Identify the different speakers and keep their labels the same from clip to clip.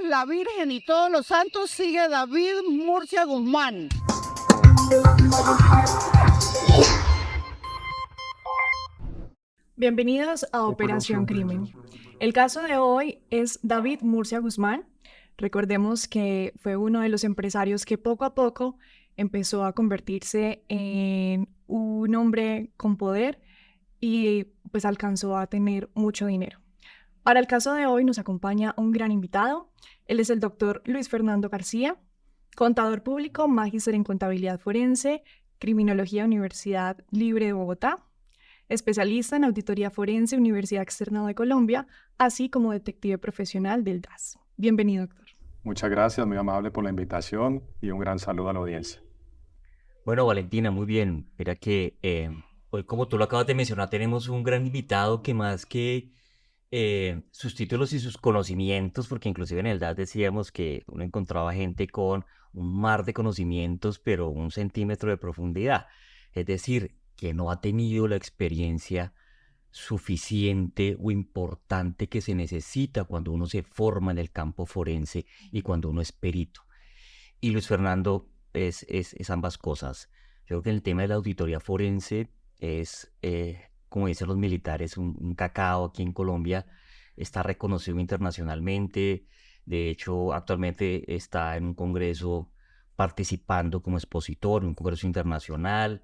Speaker 1: La Virgen y todos los santos, sigue David Murcia Guzmán.
Speaker 2: Bienvenidos a Operación Crimen. El caso de hoy es David Murcia Guzmán. Recordemos que fue uno de los empresarios que poco a poco empezó a convertirse en un hombre con poder y pues alcanzó a tener mucho dinero. Para el caso de hoy nos acompaña un gran invitado. Él es el doctor Luis Fernando García, contador público, magíster en contabilidad forense, criminología Universidad Libre de Bogotá, especialista en auditoría forense, Universidad Externa de Colombia, así como detective profesional del DAS. Bienvenido, doctor.
Speaker 3: Muchas gracias, muy amable por la invitación y un gran saludo a la audiencia.
Speaker 4: Bueno, Valentina, muy bien. Mira que hoy, como tú lo acabas de mencionar, tenemos un gran invitado que más que sus títulos y sus conocimientos, porque inclusive en el DAS decíamos que uno encontraba gente con un mar de conocimientos, pero 1 centímetro de profundidad. Es decir, que no ha tenido la experiencia suficiente o importante que se necesita cuando uno se forma en el campo forense y cuando uno es perito. Y Luis Fernando es ambas cosas. Yo creo que el tema de la auditoría forense es, como dicen los militares, un cacao aquí en Colombia. Está reconocido internacionalmente. De hecho, actualmente está en un congreso participando como expositor en un congreso internacional.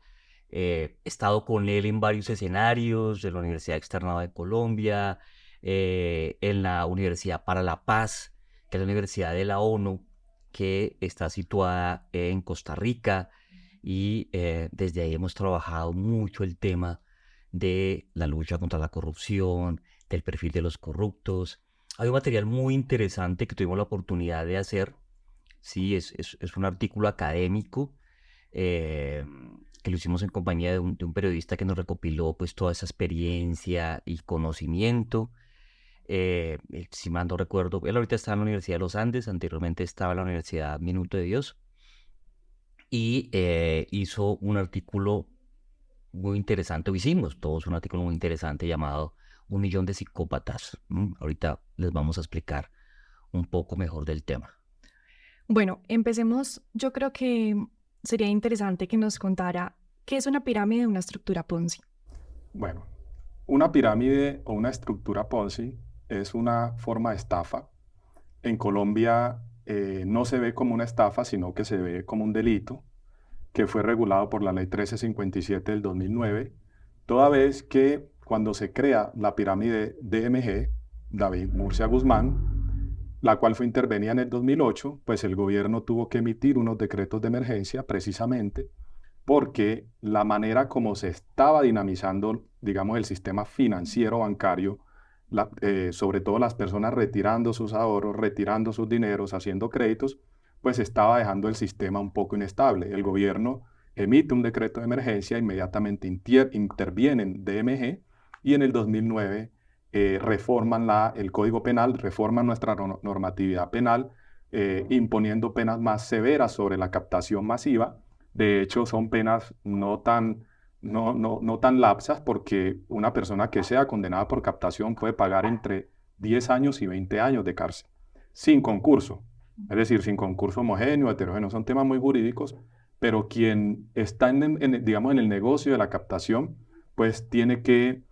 Speaker 4: He estado con él en varios escenarios de la Universidad Externa de Colombia, en la Universidad para la Paz, que es la Universidad de la ONU, que está situada en Costa Rica, y desde ahí hemos trabajado mucho el tema de la lucha contra la corrupción, del perfil de los corruptos. Hay un material muy interesante que tuvimos la oportunidad de hacer. Sí, es un artículo académico que lo hicimos en compañía de un periodista que nos recopiló pues toda esa experiencia y conocimiento. Si mal no recuerdo, él ahorita está en la Universidad de los Andes, anteriormente estaba en la Universidad Minuto de Dios, y hizo un artículo muy interesante, o hicimos todos un artículo muy interesante llamado 1.000.000 de psicópatas. Ahorita les vamos a explicar un poco mejor del tema.
Speaker 2: Bueno, empecemos. Yo creo que sería interesante que nos contara qué es una pirámide de una estructura Ponzi.
Speaker 3: Bueno, una pirámide o una estructura Ponzi es una forma de estafa. En Colombia no se ve como una estafa, sino que se ve como un delito que fue regulado por la Ley 1357 del 2009, toda vez que cuando se crea la pirámide DMG, David Murcia Guzmán, la cual fue intervenida en el 2008, pues el gobierno tuvo que emitir unos decretos de emergencia precisamente porque la manera como se estaba dinamizando, digamos, el sistema financiero bancario, sobre todo las personas retirando sus ahorros, retirando sus dineros, haciendo créditos, pues estaba dejando el sistema un poco inestable. El gobierno emite un decreto de emergencia, inmediatamente intervienen DMG y en el 2009 reforman el Código Penal, reforman nuestra normatividad penal, imponiendo penas más severas sobre la captación masiva. De hecho, son penas no tan lapsas, porque una persona que sea condenada por captación puede pagar entre 10 años y 20 años de cárcel, sin concurso. Es decir, sin concurso homogéneo, heterogéneo, son temas muy jurídicos, pero quien está digamos, en el negocio de la captación, pues tiene que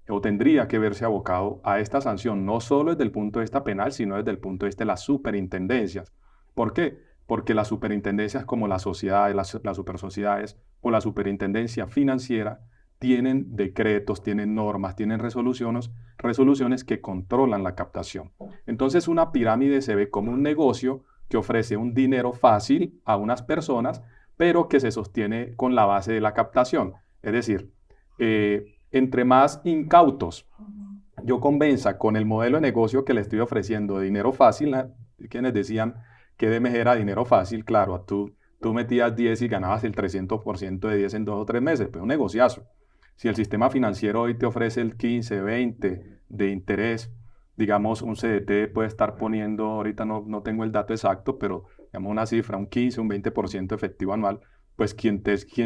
Speaker 3: o tendría que verse abocado a esta sanción, no solo desde el punto de vista penal, sino desde el punto de vista de las superintendencias. ¿Por qué? Porque las superintendencias como las sociedades, las supersociedades o la superintendencia financiera tienen decretos, tienen normas, tienen resoluciones que controlan la captación. Entonces una pirámide se ve como un negocio que ofrece un dinero fácil a unas personas, pero que se sostiene con la base de la captación. Es decir, entre más incautos yo convenza con el modelo de negocio que le estoy ofreciendo de dinero fácil, quienes decían que DMG era dinero fácil, claro, tú metías 10 y ganabas el 300% de 10 en 2 o 3 meses, pues un negociazo. Si el sistema financiero hoy te ofrece el 15, 20 de interés, digamos, un CDT puede estar poniendo, ahorita no tengo el dato exacto, pero digamos una cifra, un 15, un 20% efectivo anual, pues quien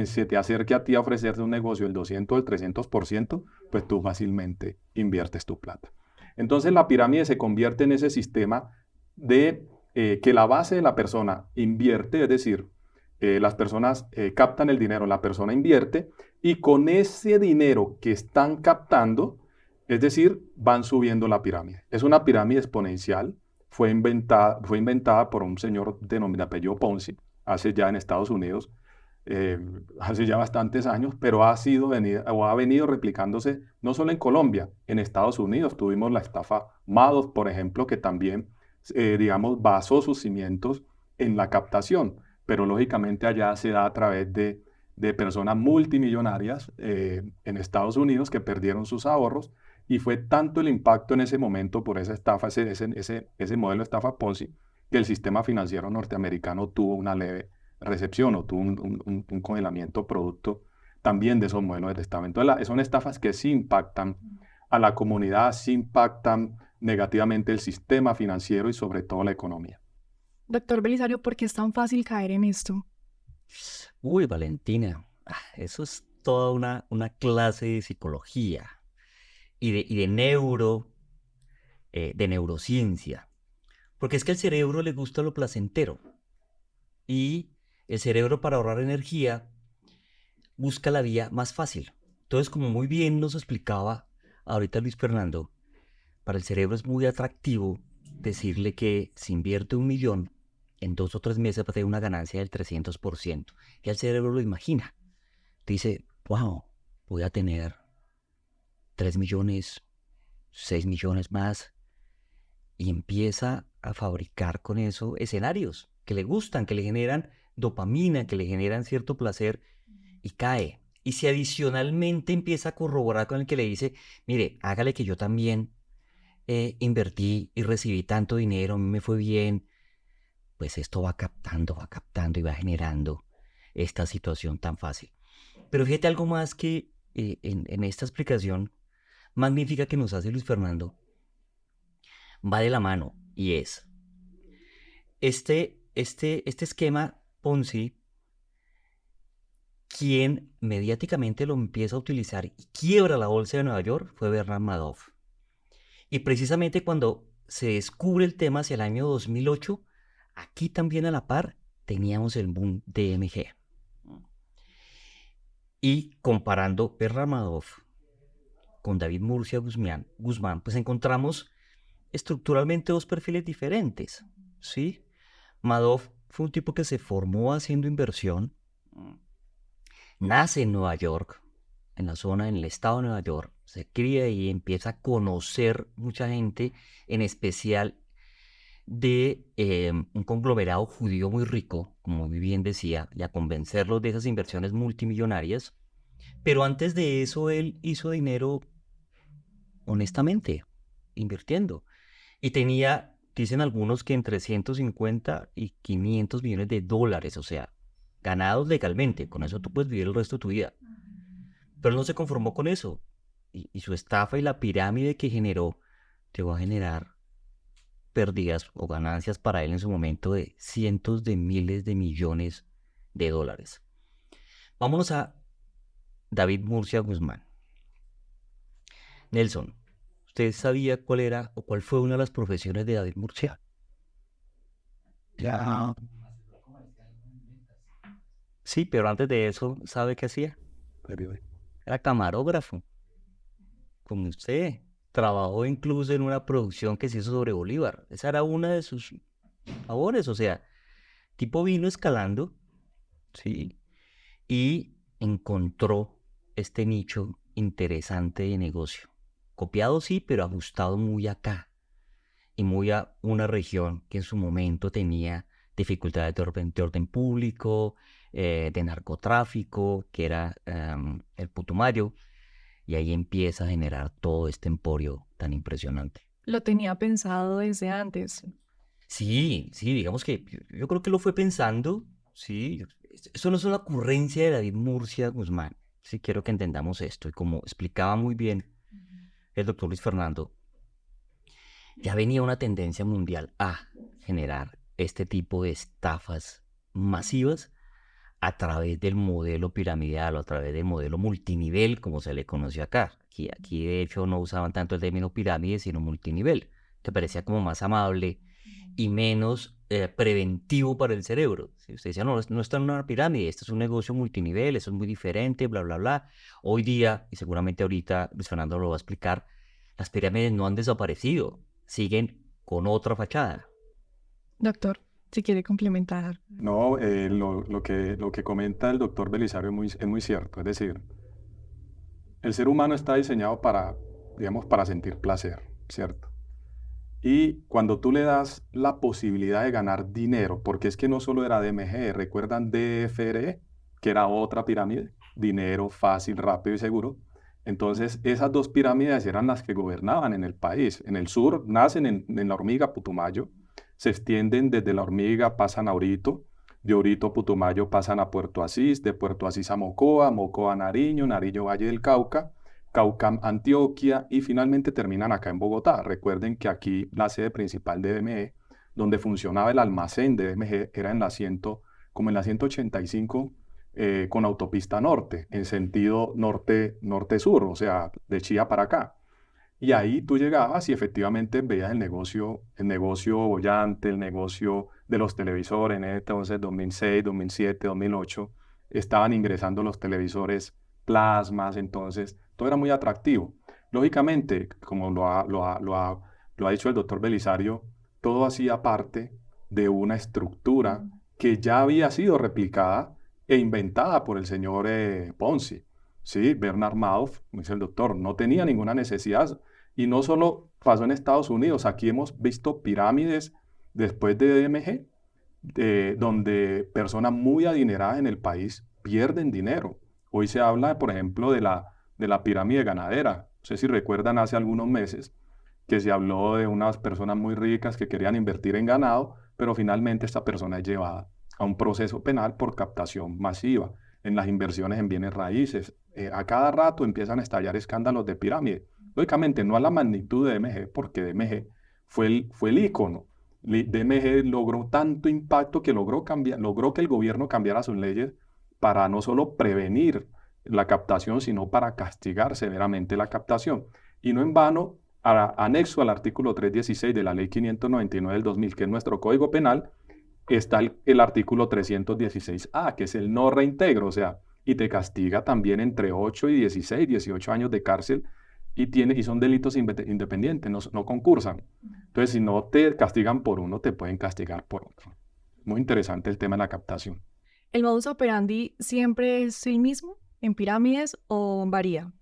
Speaker 3: se te acerque a ti a ofrecerte un negocio el 200 o el 300%, pues tú fácilmente inviertes tu plata. Entonces la pirámide se convierte en ese sistema de que la base de la persona invierte, es decir, las personas captan el dinero, la persona invierte y con ese dinero que están captando, es decir, van subiendo la pirámide. Es una pirámide exponencial, fue inventada por un señor de apellido Ponzi, hace ya en Estados Unidos, hace ya bastantes años, pero ha venido replicándose no solo en Colombia, en Estados Unidos. Tuvimos la estafa Madoff, por ejemplo, que también, digamos, basó sus cimientos en la captación, pero lógicamente allá se da a través de personas multimillonarias en Estados Unidos que perdieron sus ahorros y fue tanto el impacto en ese momento por esa estafa, ese modelo de estafa Ponzi, que el sistema financiero norteamericano tuvo una leve recepción o tuvo un congelamiento producto también de esos modelos de estafa. Entonces, son estafas que sí impactan a la comunidad, sí impactan negativamente el sistema financiero y sobre todo la economía.
Speaker 2: Doctor Belisario, ¿por qué es tan fácil caer en esto?
Speaker 4: Uy, Valentina, eso es toda una clase de psicología y de neurociencia. Porque es que al cerebro le gusta lo placentero. Y el cerebro, para ahorrar energía, busca la vía más fácil. Entonces, como muy bien nos explicaba ahorita Luis Fernando, para el cerebro es muy atractivo decirle que si invierte 1.000.000, en 2 o 3 meses va a tener una ganancia del 300%. Y el cerebro lo imagina. Dice, wow, voy a tener 3 millones, 6 millones más. Y empieza a fabricar con eso escenarios que le gustan, que le generan dopamina, que le generan cierto placer, y cae. Y si adicionalmente empieza a corroborar con el que le dice, mire, hágale que yo también invertí y recibí tanto dinero, a mí me fue bien, pues esto va captando y va generando esta situación tan fácil. Pero fíjate algo más que en esta explicación magnífica que nos hace Luis Fernando, va de la mano, y es este esquema Ponzi, quien mediáticamente lo empieza a utilizar y quiebra la bolsa de Nueva York fue Bernard Madoff. Y precisamente cuando se descubre el tema hacia el año 2008, aquí también a la par teníamos el boom de MG. Y comparando Bernard Madoff con David Murcia Guzmán, pues encontramos estructuralmente dos perfiles diferentes, ¿sí? Madoff fue un tipo que se formó haciendo inversión, nace en Nueva York, en el estado de Nueva York, se cría y empieza a conocer mucha gente, en especial de un conglomerado judío muy rico, como muy bien decía, y a convencerlos de esas inversiones multimillonarias. Pero antes de eso, él hizo dinero honestamente, invirtiendo. Y tenía, dicen algunos, que entre 150 y 500 millones de dólares, o sea, ganados legalmente. Con eso tú puedes vivir el resto de tu vida. Pero él no se conformó con eso. Y su estafa y la pirámide que generó llegó a generar pérdidas o ganancias para él en su momento de cientos de miles de millones de dólares. Vámonos a David Murcia Guzmán. Nelson, ¿usted sabía cuál era o cuál fue una de las profesiones de David Murcia?
Speaker 5: Ya,
Speaker 4: Sí, pero antes de eso, ¿sabe qué hacía? Era camarógrafo. Como usted. Trabajó incluso en una producción que se hizo sobre Bolívar. Esa era una de sus labores. O sea, tipo vino escalando, ¿sí? Y encontró este nicho interesante de negocio. Copiado sí, pero ajustado muy acá. Y muy a una región que en su momento tenía dificultades de orden público, de narcotráfico, que era el Putumayo. Y ahí empieza a generar todo este emporio tan impresionante.
Speaker 2: Lo tenía pensado desde antes.
Speaker 4: Sí, digamos que yo creo que lo fue pensando, sí. Eso no es una ocurrencia de David Murcia Guzmán. Sí, quiero que entendamos esto. Y como explicaba muy bien el doctor Luis Fernando, ya venía una tendencia mundial a generar este tipo de estafas masivas a través del modelo piramidal o a través del modelo multinivel, como se le conoció acá. Aquí de hecho no usaban tanto el término pirámide, sino multinivel, que parecía como más amable y menos preventivo para el cerebro. Si usted decía, no, no está en una pirámide, esto es un negocio multinivel, eso es muy diferente, bla, bla, bla. Hoy día, y seguramente ahorita Luis Fernando lo va a explicar, las pirámides no han desaparecido, siguen con otra fachada.
Speaker 2: Doctor, si quiere complementar.
Speaker 3: No, lo que comenta el doctor Belisario es muy cierto. Es decir, el ser humano está diseñado para, digamos, para sentir placer, ¿cierto? Y cuando tú le das la posibilidad de ganar dinero, porque es que no solo era DMG, ¿recuerdan DFRE? Que era otra pirámide, dinero fácil, rápido y seguro. Entonces, esas dos pirámides eran las que gobernaban en el país. En el sur nacen en la Hormiga, Putumayo, se extienden desde la Hormiga, pasan a Orito, de Orito a Putumayo pasan a Puerto Asís, de Puerto Asís a Mocoa, Mocoa a Nariño, Nariño Valle del Cauca, Cauca Antioquia y finalmente terminan acá en Bogotá. Recuerden que aquí la sede principal de DMG, donde funcionaba el almacén de DMG, era en la 100, como en la 185 con autopista norte, en sentido norte-sur, o sea, de Chía para acá. Y ahí tú llegabas y efectivamente veías el negocio bollante, el negocio de los televisores. En entonces, 2006, 2007, 2008, estaban ingresando los televisores plasmas, entonces todo era muy atractivo. Lógicamente, como lo ha dicho el doctor Belisario, todo hacía parte de una estructura que ya había sido replicada e inventada por el señor Ponzi. Sí, Bernard Madoff, como dice el doctor, no tenía ninguna necesidad. Y no solo pasó en Estados Unidos, aquí hemos visto pirámides después de DMG, donde personas muy adineradas en el país pierden dinero. Hoy se habla, por ejemplo, de la pirámide ganadera. No sé si recuerdan hace algunos meses que se habló de unas personas muy ricas que querían invertir en ganado, pero finalmente esta persona es llevada a un proceso penal por captación masiva en las inversiones en bienes raíces. A cada rato empiezan a estallar escándalos de pirámide. Lógicamente no a la magnitud de DMG, porque DMG fue el ícono. DMG logró tanto impacto que logró que el gobierno cambiara sus leyes para no solo prevenir la captación, sino para castigar severamente la captación. Y no en vano, anexo al artículo 316 de la Ley 599 del 2000, que es nuestro Código Penal, está el artículo 316A, que es el no reintegro, o sea, y te castiga también entre 8 y 16, 18 años de cárcel, y son delitos independientes, no concursan. Entonces, si no te castigan por uno, te pueden castigar por otro. Muy interesante el tema de la captación.
Speaker 2: ¿El modus operandi siempre es el mismo en pirámides o varía?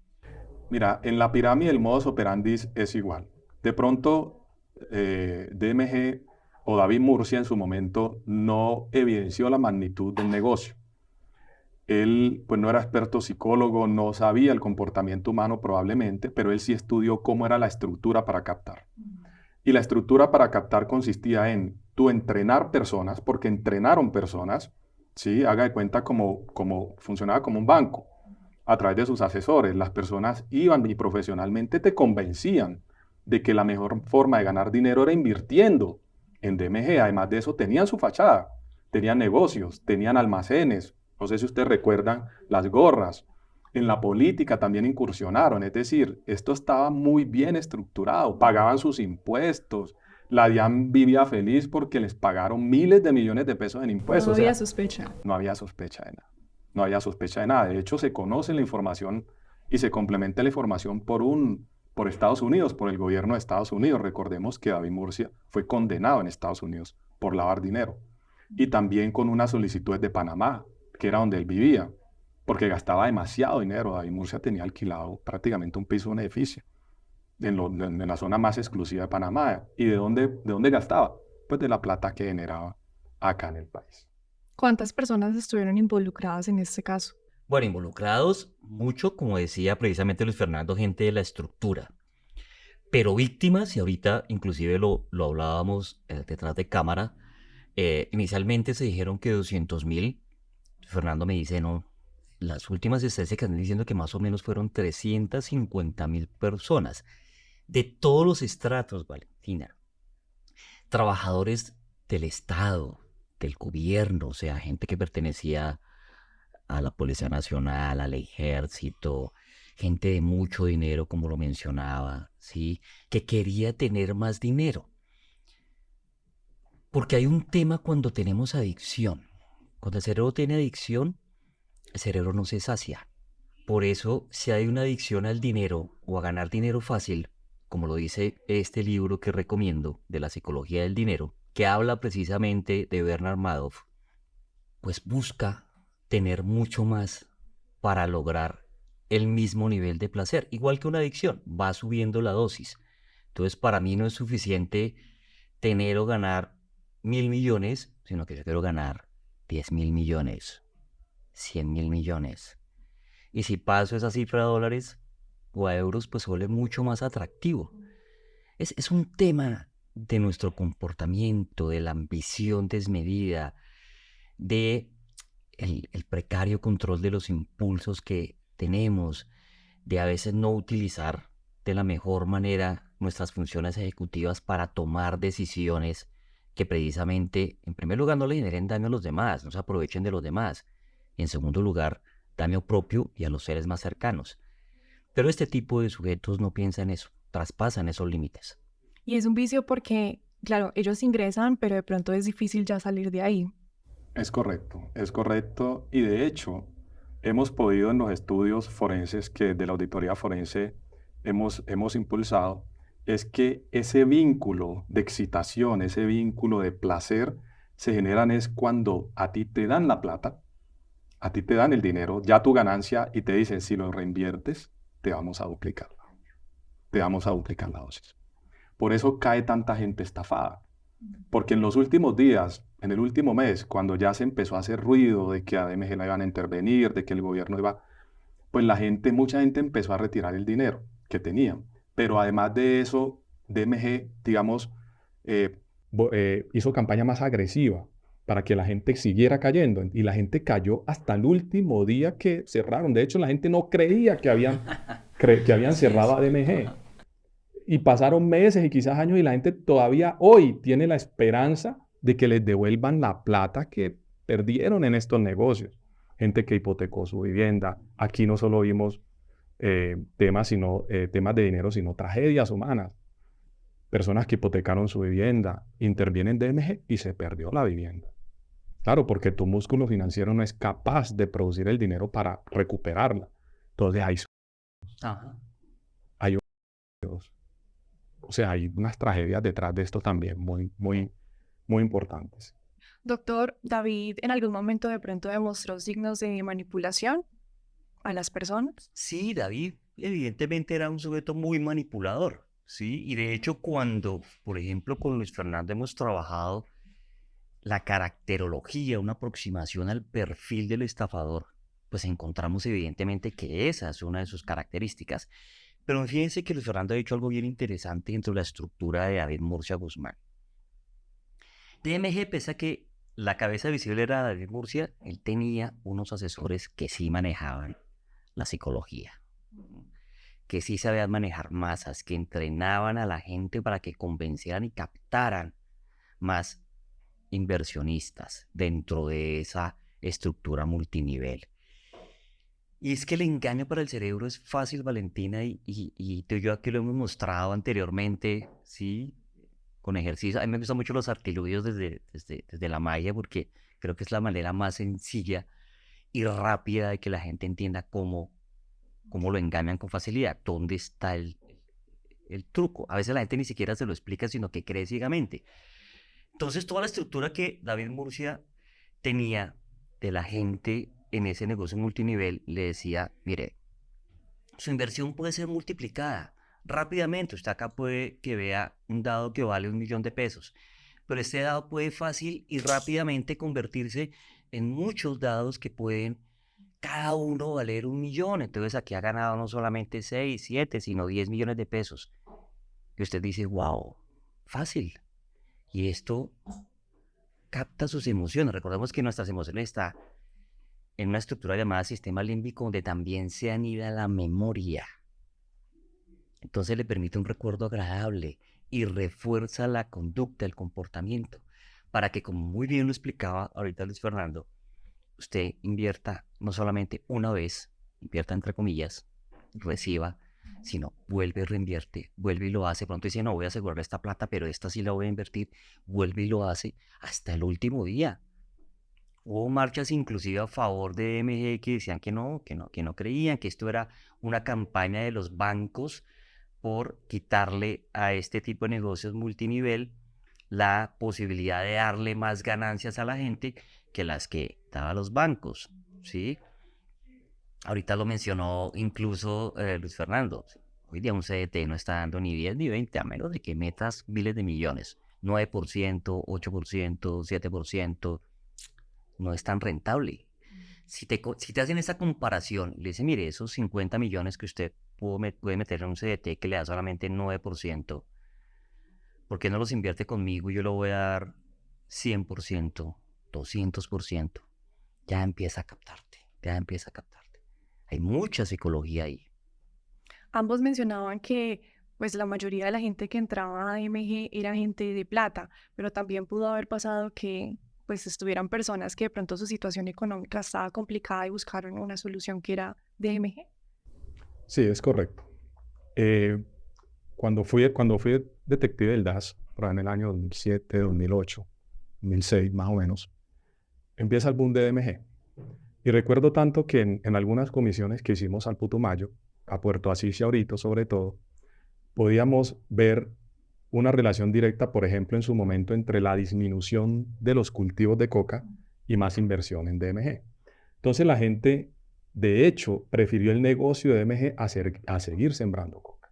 Speaker 3: Mira, en la pirámide el modus operandi es igual. De pronto, DMG o David Murcia en su momento no evidenció la magnitud del negocio. Él pues no era experto psicólogo, no sabía el comportamiento humano probablemente, pero él sí estudió cómo era la estructura para captar. Y la estructura para captar consistía en tú entrenar personas, porque entrenaron personas, ¿sí? Haga de cuenta como funcionaba como un banco. A través de sus asesores, las personas iban y profesionalmente te convencían de que la mejor forma de ganar dinero era invirtiendo en DMG. Además de eso, tenían su fachada, tenían negocios, tenían almacenes. No sé si ustedes recuerdan las gorras. En la política también incursionaron, es decir, esto estaba muy bien estructurado, pagaban sus impuestos. La DIAN vivía feliz porque les pagaron miles de millones de pesos en impuestos.
Speaker 2: No había sospecha.
Speaker 3: No había sospecha de nada. No había sospecha de nada. De hecho, se conoce la información y se complementa la información por Estados Unidos, por el gobierno de Estados Unidos. Recordemos que David Murcia fue condenado en Estados Unidos por lavar dinero. Y también con unas solicitudes de Panamá, que era donde él vivía, porque gastaba demasiado dinero. David Murcia tenía alquilado prácticamente un piso de un edificio en la zona más exclusiva de Panamá. ¿Y de dónde gastaba? Pues de la plata que generaba acá en el país.
Speaker 2: ¿Cuántas personas estuvieron involucradas en este caso?
Speaker 4: Bueno, involucrados mucho, como decía precisamente Luis Fernando, gente de la estructura. Pero víctimas, y ahorita inclusive lo hablábamos detrás de cámara, inicialmente se dijeron que 200.000. Fernando me dice, no, las últimas estadísticas que están diciendo que más o menos fueron 350.000 personas, de todos los estratos, Valentina. Trabajadores del Estado, del gobierno, o sea, gente que pertenecía a la Policía Nacional, al Ejército, gente de mucho dinero, como lo mencionaba, ¿sí? Que quería tener más dinero. Porque hay un tema cuando tenemos adicción. Cuando el cerebro tiene adicción, el cerebro no se sacia. Por eso, si hay una adicción al dinero o a ganar dinero fácil, como lo dice este libro que recomiendo de la psicología del dinero, que habla precisamente de Bernard Madoff, pues busca tener mucho más para lograr el mismo nivel de placer. Igual que una adicción, va subiendo la dosis. Entonces, para mí no es suficiente tener o ganar 1.000 millones, sino que yo quiero ganar 10.000 millones, 100.000 millones. Y si paso esa cifra a dólares o a euros, pues se vuelve mucho más atractivo. Es un tema de nuestro comportamiento, de la ambición desmedida, de el precario control de los impulsos que tenemos, de a veces no utilizar de la mejor manera nuestras funciones ejecutivas para tomar decisiones que precisamente, en primer lugar, no le generen daño a los demás, no se aprovechen de los demás, y en segundo lugar, daño propio y a los seres más cercanos. Pero este tipo de sujetos no piensan eso, traspasan esos límites.
Speaker 2: Y es un vicio porque, claro, ellos ingresan, pero de pronto es difícil ya salir de ahí.
Speaker 3: Es correcto. Y de hecho, hemos podido en los estudios forenses que de la auditoría forense hemos impulsado, es que ese vínculo de excitación, ese vínculo de placer, se generan es cuando a ti te dan la plata, a ti te dan el dinero, ya tu ganancia, y te dicen, si lo reinviertes, te vamos a duplicar la dosis. Por eso cae tanta gente estafada. Porque en los últimos días, en el último mes, cuando ya se empezó a hacer ruido de que a DMG la iban a intervenir, de que el gobierno iba, pues mucha gente empezó a retirar el dinero que tenían. Pero además de eso, DMG, digamos, hizo campaña más agresiva para que la gente siguiera cayendo. Y la gente cayó hasta el último día que cerraron. De hecho, la gente no creía que habían cerrado a DMG. Y pasaron meses y quizás años y la gente todavía hoy tiene la esperanza de que les devuelvan la plata que perdieron en estos negocios. Gente que hipotecó su vivienda. Aquí no solo vimos temas de dinero, sino tragedias humanas. Personas que hipotecaron su vivienda, intervienen DMG y se perdió la vivienda. Claro, porque tu músculo financiero no es capaz de producir el dinero para recuperarla. Entonces hay o sea, hay unas tragedias detrás de esto también muy, muy, muy importantes.
Speaker 2: Doctor, David, ¿en algún momento de pronto demostró signos de manipulación a las personas?
Speaker 4: Sí, David evidentemente era un sujeto muy manipulador, ¿sí? Y de hecho cuando, por ejemplo, con Luis Fernando hemos trabajado la caracterología, una aproximación al perfil del estafador, pues encontramos evidentemente que esa es una de sus características. Pero fíjense que Luis Fernando ha dicho algo bien interesante dentro de la estructura de David Murcia Guzmán. DMG, pese a que la cabeza visible era David Murcia, él tenía unos asesores que sí manejaban la psicología, que sí sabían manejar masas, que entrenaban a la gente para que convencieran y captaran más inversionistas dentro de esa estructura multinivel. Y es que el engaño para el cerebro es fácil, Valentina, y tú y yo aquí lo hemos mostrado anteriormente, ¿sí? Con ejercicio. A mí me gustan mucho los artilugios desde la magia porque creo que es la manera más sencilla y rápida de que la gente entienda cómo lo engañan con facilidad, dónde está el truco. A veces la gente ni siquiera se lo explica, sino que cree ciegamente. Entonces, toda la estructura que David Murcia tenía de la gente en ese negocio multinivel le decía, mire, su inversión puede ser multiplicada rápidamente. Usted acá puede que vea un dado que vale 1.000.000 de pesos, pero este dado puede fácil y rápidamente convertirse en muchos dados que pueden cada uno valer 1.000.000. Entonces aquí ha ganado no solamente 6, 7, sino 10 millones de pesos. Y usted dice, wow, fácil. Y esto capta sus emociones. Recordemos que nuestras emociones están en una estructura llamada sistema límbico, donde también se anida la memoria. Entonces le permite un recuerdo agradable y refuerza la conducta, el comportamiento, para que, como muy bien lo explicaba ahorita Luis Fernando, usted invierta no solamente una vez, invierta entre comillas, reciba sino vuelve y reinvierte, vuelve y lo hace. Pronto dice, no, voy a asegurar esta plata, pero esta sí la voy a invertir, vuelve y lo hace hasta el último día. Hubo marchas inclusive a favor de MG que decían que no creían, que esto era una campaña de los bancos por quitarle a este tipo de negocios multinivel la posibilidad de darle más ganancias a la gente que las que daban los bancos, ¿sí? Ahorita lo mencionó incluso Luis Fernando. Hoy día un CDT no está dando ni 10 ni 20, a menos de que metas miles de millones. 9%, 8%, 7%, no es tan rentable. Si te hacen esa comparación, le dicen, mire, esos 50 millones que usted puede meter en un CDT que le da solamente 9%, ¿por qué no los invierte conmigo y yo le voy a dar 100%, 200%? Ya empieza a captarte, ya empieza a captarte. Hay mucha psicología ahí.
Speaker 2: Ambos mencionaban que pues la mayoría de la gente que entraba a AMG era gente de plata, pero también pudo haber pasado que pues estuvieran personas que de pronto su situación económica estaba complicada y buscaron una solución que era DMG.
Speaker 3: Sí, es correcto. Cuando fui detective del DAS, por ahí en el año 2007, 2008, 2006 más o menos, empieza el boom de DMG. Y recuerdo tanto que en algunas comisiones que hicimos al Putumayo, a Puerto Asís y a Orito sobre todo, podíamos ver una relación directa, por ejemplo, en su momento entre la disminución de los cultivos de coca y más inversión en DMG. Entonces la gente, de hecho, prefirió el negocio de DMG a seguir sembrando coca.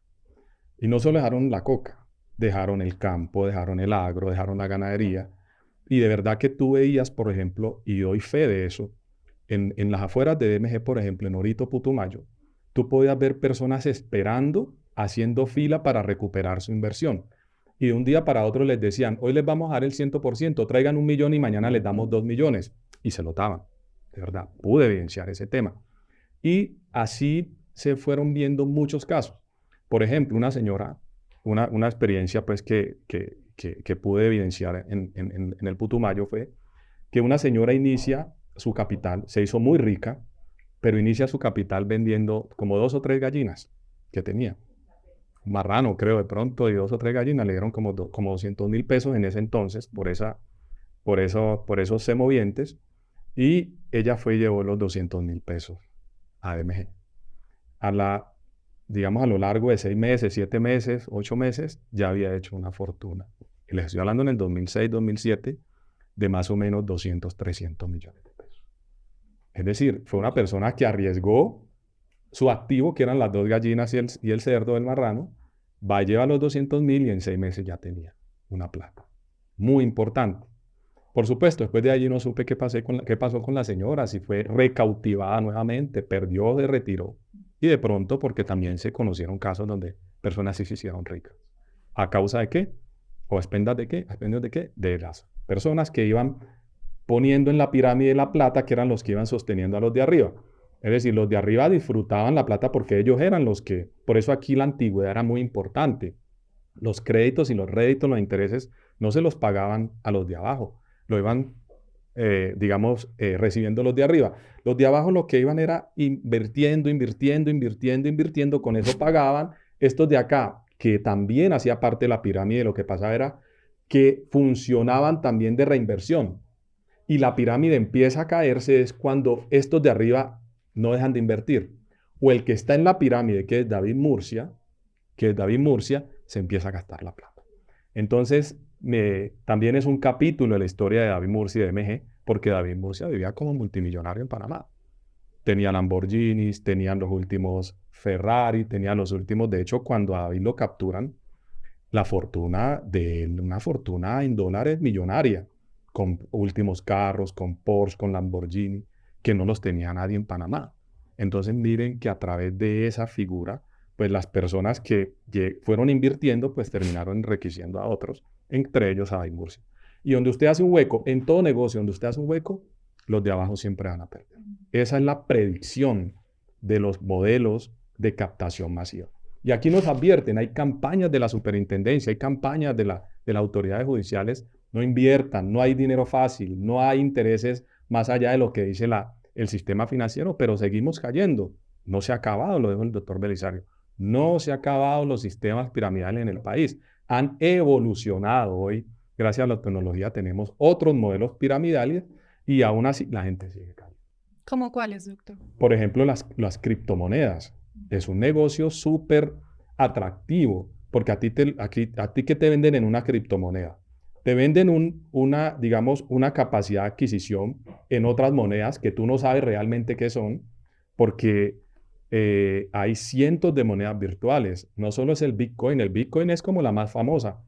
Speaker 3: Y no solo dejaron la coca, dejaron el campo, dejaron el agro, dejaron la ganadería. Y de verdad que tú veías, por ejemplo, y doy fe de eso, en las afueras de DMG, por ejemplo, en Orito, Putumayo, tú podías ver personas esperando, haciendo fila para recuperar su inversión. Y de un día para otro les decían, hoy les vamos a dar el 100%, traigan 1 millón y mañana les damos 2 millones. Y se lo daban. De verdad, pude evidenciar ese tema. Y así se fueron viendo muchos casos. Por ejemplo, una señora, una experiencia pues que pude evidenciar en el Putumayo fue que una señora inicia su capital, se hizo muy rica, pero inicia su capital vendiendo como 2 o 3 gallinas que tenía. Un marrano, creo, de pronto, y 2 o 3 gallinas, le dieron como 200,000 pesos en ese entonces por esos semovientes, y ella fue y llevó los 200,000 pesos a DMG. Digamos, a lo largo de 6 meses, 7 meses, 8 meses, ya había hecho una fortuna. Y les estoy hablando en el 2006, 2007, de más o menos 200, 300 millones de pesos. Es decir, fue una persona que arriesgó su activo, que eran las 2 gallinas y el cerdo del marrano, va a llevar los 200,000 y en 6 meses ya tenía una plata. Muy importante. Por supuesto, después de allí no supe qué pasó con la señora, si fue recautivada nuevamente, perdió, se retiró. Y de pronto, porque también se conocieron casos donde personas sí se hicieron ricas. ¿A causa de qué? ¿O a expendios de qué? ¿A expendios de qué? De las personas que iban poniendo en la pirámide la plata, que eran los que iban sosteniendo a los de arriba. Es decir, los de arriba disfrutaban la plata porque ellos eran los que... Por eso aquí la antigüedad era muy importante. Los créditos y los réditos, los intereses, no se los pagaban a los de abajo. Lo iban, recibiendo los de arriba. Los de abajo lo que iban era invirtiendo. Con eso pagaban. Estos de acá, que también hacía parte de la pirámide, lo que pasaba era que funcionaban también de reinversión. Y la pirámide empieza a caerse es cuando estos de arriba no dejan de invertir. O el que está en la pirámide, que es David Murcia, se empieza a gastar la plata. Entonces, también es un capítulo de la historia de David Murcia y de DMG, porque David Murcia vivía como multimillonario en Panamá. Tenía Lamborghinis, tenían los últimos Ferrari, tenían los últimos... De hecho, cuando a David lo capturan, la fortuna de él, una fortuna en dólares millonaria, con últimos carros, con Porsche, con Lamborghini, que no los tenía nadie en Panamá. Entonces miren que a través de esa figura, pues las personas que fueron invirtiendo, pues terminaron enriqueciendo a otros, entre ellos a David Murcia. Y donde usted hace un hueco, en todo negocio donde usted hace un hueco, los de abajo siempre van a perder. Esa es la predicción de los modelos de captación masiva. Y aquí nos advierten, hay campañas de la superintendencia, hay campañas de las autoridades judiciales, no inviertan, no hay dinero fácil, no hay intereses más allá de lo que dice el sistema financiero, pero seguimos cayendo. No se ha acabado, lo dijo el doctor Belisario, No se han acabado los sistemas piramidales en el país. Han evolucionado hoy. Gracias a la tecnología tenemos otros modelos piramidales y aún así la gente sigue cayendo.
Speaker 2: ¿Cómo cuáles, doctor?
Speaker 3: Por ejemplo, las criptomonedas. Es un negocio súper atractivo porque a ti ¿qué te venden en una criptomoneda? Te venden digamos, una capacidad de adquisición en otras monedas que tú no sabes realmente qué son porque hay cientos de monedas virtuales. No solo es el Bitcoin es como la más famosa.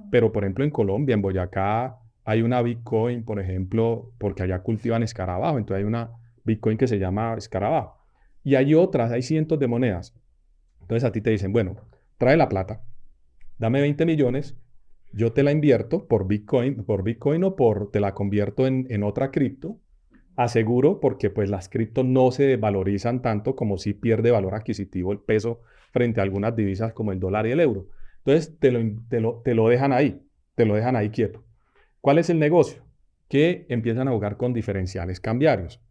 Speaker 3: Pero, por ejemplo, en Colombia, en Boyacá, hay una Bitcoin, por ejemplo, porque allá cultivan escarabajo. Entonces hay una Bitcoin que se llama escarabajo. Y hay otras, hay cientos de monedas. Entonces a ti te dicen, bueno, trae la plata, dame 20 millones, yo te la invierto por Bitcoin o te la convierto en otra cripto. Aseguro porque pues las criptos no se valorizan tanto como si pierde valor adquisitivo el peso frente a algunas divisas como el dólar y el euro. Entonces te lo dejan ahí quieto. ¿Cuál es el negocio? Que empiezan a jugar con diferenciales cambiarios.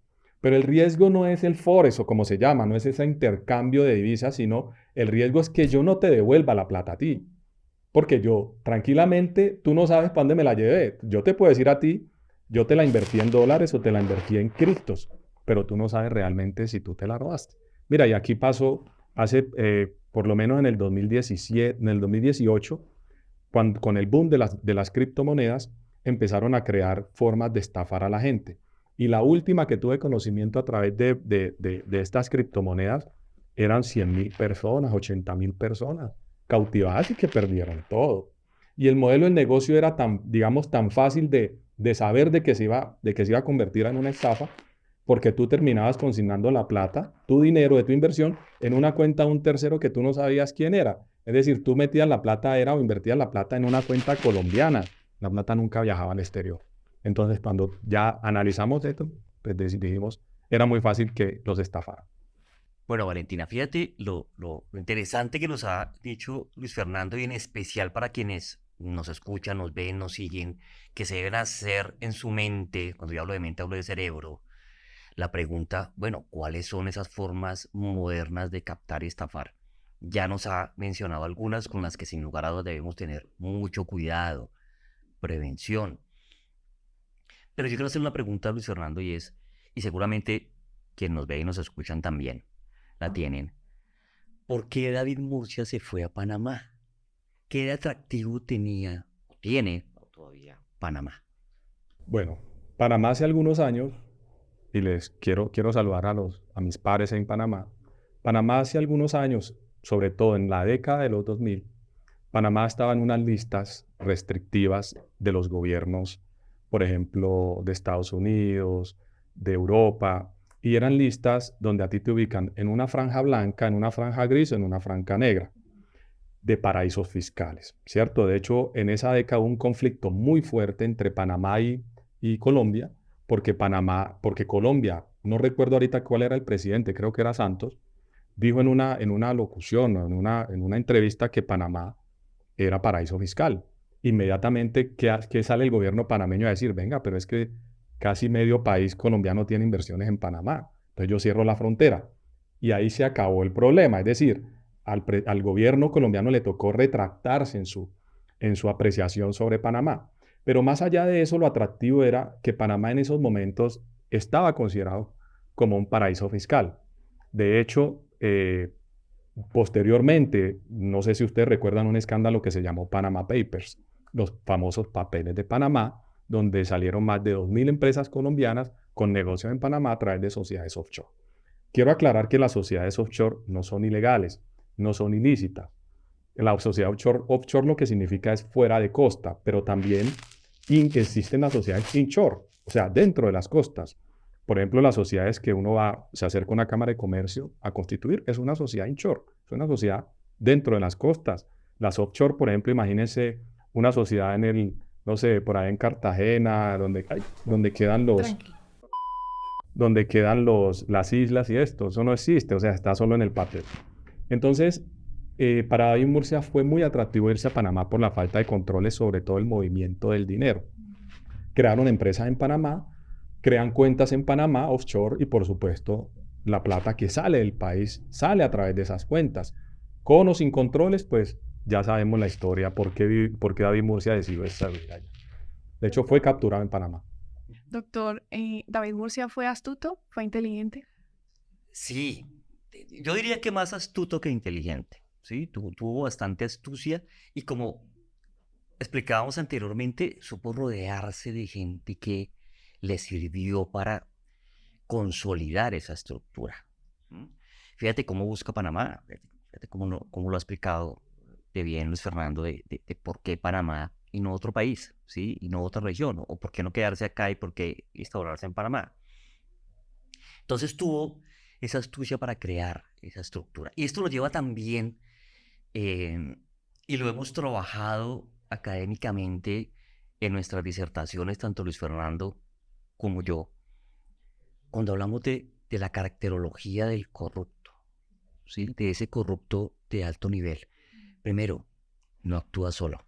Speaker 3: Pero el riesgo no es el forex o como se llama, no es ese intercambio de divisas, sino el riesgo es que yo no te devuelva la plata a ti. Porque yo, tranquilamente, tú no sabes para dónde me la llevé. Yo te puedo decir a ti, yo te la invertí en dólares o te la invertí en criptos, pero tú no sabes realmente si tú te la robaste. Mira, y aquí pasó por lo menos en el 2017, en el 2018, con el boom de las criptomonedas, empezaron a crear formas de estafar a la gente. Y la última que tuve conocimiento a través de estas criptomonedas eran 100.000 personas, 80.000 personas cautivadas y que perdieron todo. Y el modelo del negocio era digamos, tan fácil de saber de que se iba a convertir en una estafa, porque tú terminabas consignando la plata, tu dinero de tu inversión, en una cuenta de un tercero que tú no sabías quién era. Es decir, tú metías la plata o invertías la plata en una cuenta colombiana. La plata nunca viajaba al exterior. Entonces, cuando ya analizamos esto, pues dijimos, era muy fácil que los estafaran.
Speaker 4: Bueno, Valentina, fíjate lo interesante que nos ha dicho Luis Fernando y en especial para quienes nos escuchan, nos ven, nos siguen, que se deben hacer en su mente, cuando yo hablo de mente hablo de cerebro, la pregunta, bueno, ¿cuáles son esas formas modernas de captar y estafar? Ya nos ha mencionado algunas con las que sin lugar a dudas debemos tener mucho cuidado, prevención. Pero yo quiero hacer una pregunta a Luis Fernando y seguramente quienes nos ven y nos escuchan también la tienen. ¿Por qué David Murcia se fue a Panamá? ¿Qué de atractivo tiene todavía Panamá?
Speaker 3: Bueno, Panamá hace algunos años, y les quiero saludar a mis pares en Panamá. Panamá hace algunos años, sobre todo en la década de los 2000, Panamá estaba en unas listas restrictivas de los gobiernos, por ejemplo, de Estados Unidos, de Europa, y eran listas donde a ti te ubican en una franja blanca, en una franja gris o en una franja negra de paraísos fiscales, ¿cierto? De hecho, en esa década hubo un conflicto muy fuerte entre Panamá y Colombia, porque Colombia, no recuerdo ahorita cuál era el presidente, creo que era Santos, dijo en una locución, en una entrevista que Panamá era paraíso fiscal. Inmediatamente, ¿qué sale el gobierno panameño a decir? Venga, pero es que casi medio país colombiano tiene inversiones en Panamá. Entonces yo cierro la frontera. Y ahí se acabó el problema. Es decir, al gobierno colombiano le tocó retractarse en su apreciación sobre Panamá. Pero más allá de eso, lo atractivo era que Panamá en esos momentos estaba considerado como un paraíso fiscal. De hecho, posteriormente, no sé si ustedes recuerdan un escándalo que se llamó Panama Papers, los famosos papeles de Panamá, donde salieron más de 2.000 empresas colombianas con negocios en Panamá a través de sociedades offshore. Quiero aclarar que las sociedades offshore no son ilegales, no son ilícitas. La sociedad offshore lo que significa es fuera de costa, pero también existen las sociedades inshore, o sea, dentro de las costas. Por ejemplo, las sociedades que se acerca a una cámara de comercio a constituir, es una sociedad inshore, es una sociedad dentro de las costas. Las offshore, por ejemplo, imagínense una sociedad no sé, por ahí en Cartagena, donde quedan las islas y esto. Eso no existe, o sea, está solo en el papel. Entonces, para David Murcia fue muy atractivo irse a Panamá por la falta de controles sobre todo el movimiento del dinero. Crearon empresas en Panamá, crean cuentas en Panamá, offshore, y por supuesto, la plata que sale del país sale a través de esas cuentas. Con o sin controles, pues ya sabemos la historia, por qué David Murcia decidió estar allá. De hecho, fue capturado en Panamá.
Speaker 2: Doctor, ¿David Murcia fue astuto? ¿Fue inteligente?
Speaker 4: Sí, yo diría que más astuto que inteligente, ¿sí? Tuvo bastante astucia y como explicábamos anteriormente, supo rodearse de gente que le sirvió para consolidar esa estructura. ¿Mm? Fíjate cómo busca Panamá, fíjate cómo lo ha explicado de bien Luis Fernando de por qué Panamá y no otro país, ¿sí? Y no otra región, o por qué no quedarse acá y por qué instaurarse en Panamá. Entonces tuvo esa astucia para crear esa estructura. Y esto lo lleva también, y lo hemos trabajado académicamente en nuestras disertaciones, tanto Luis Fernando como yo, cuando hablamos de la caracterología del corrupto, ¿sí? De ese corrupto de alto nivel. Primero, no actúa solo.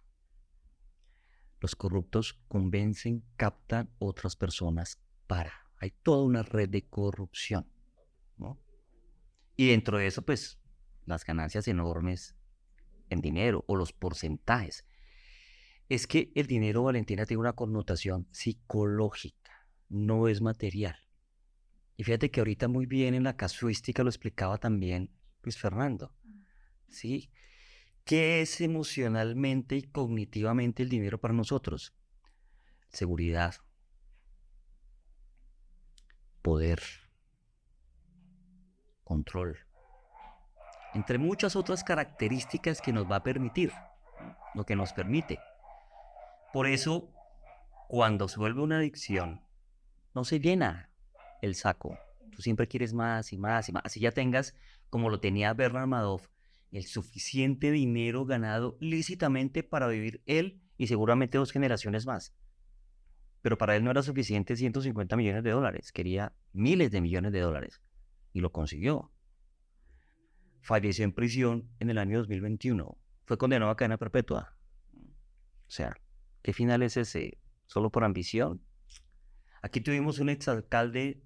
Speaker 4: Los corruptos convencen, captan otras personas para. Hay toda una red de corrupción, ¿no? Y dentro de eso, pues, las ganancias enormes en dinero o los porcentajes. Es que el dinero, Valentina, tiene una connotación psicológica, no es material. Y fíjate que ahorita muy bien en la casuística lo explicaba también Luis Fernando, ¿sí? ¿Qué es emocionalmente y cognitivamente el dinero para nosotros? Seguridad, poder, control, entre muchas otras características que nos va a permitir, lo que nos permite. Por eso, cuando se vuelve una adicción, no se llena el saco. Tú siempre quieres más y más y más. Así ya tengas, como lo tenía Bernard Madoff, el suficiente dinero ganado lícitamente para vivir él y seguramente 2 generaciones más. Pero para él no era suficiente 150 millones de dólares, quería miles de millones de dólares y lo consiguió. Falleció en prisión en el año 2021. Fue condenado a cadena perpetua. O sea, ¿qué final es ese? ¿Solo por ambición? Aquí tuvimos un exalcalde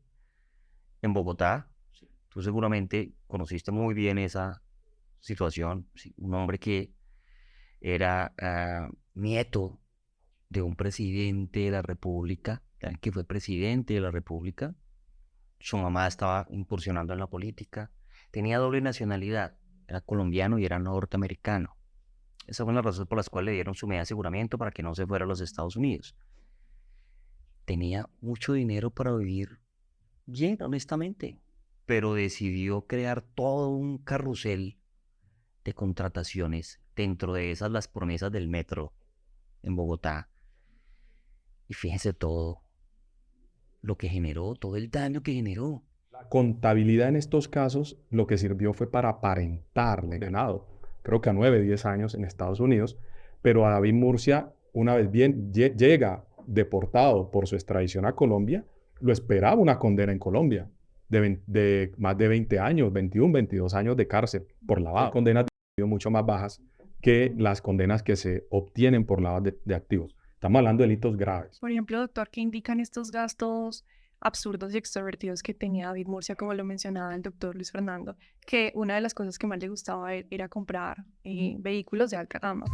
Speaker 4: en Bogotá. Tú seguramente conociste muy bien esa situación. Un hombre que era nieto de un presidente de la República, que fue presidente de la República. Su mamá estaba incursionando en la política. Tenía doble nacionalidad. Era colombiano y era norteamericano. Esas fueron las razones por las cuales le dieron su medida de aseguramiento para que no se fuera a los Estados Unidos. Tenía mucho dinero para vivir bien, honestamente, pero decidió crear todo un carrusel de contrataciones, dentro de esas las promesas del metro en Bogotá. Y fíjense todo lo que generó, todo el daño que generó.
Speaker 3: La contabilidad en estos casos lo que sirvió fue para aparentarle ganado, creo que a 9, 10 años en Estados Unidos, pero a David Murcia, una vez bien llega deportado por su extradición a Colombia, lo esperaba una condena en Colombia de más de 20 años, 21, 22 años de cárcel por lavado. Condenas mucho más bajas que las condenas que se obtienen por lavado de activos. Estamos hablando de delitos graves.
Speaker 2: Por ejemplo, doctor, ¿qué indican estos gastos absurdos y extrovertidos que tenía David Murcia, como lo mencionaba el doctor Luis Fernando? Que una de las cosas que más le gustaba a él era comprar vehículos de alta gama.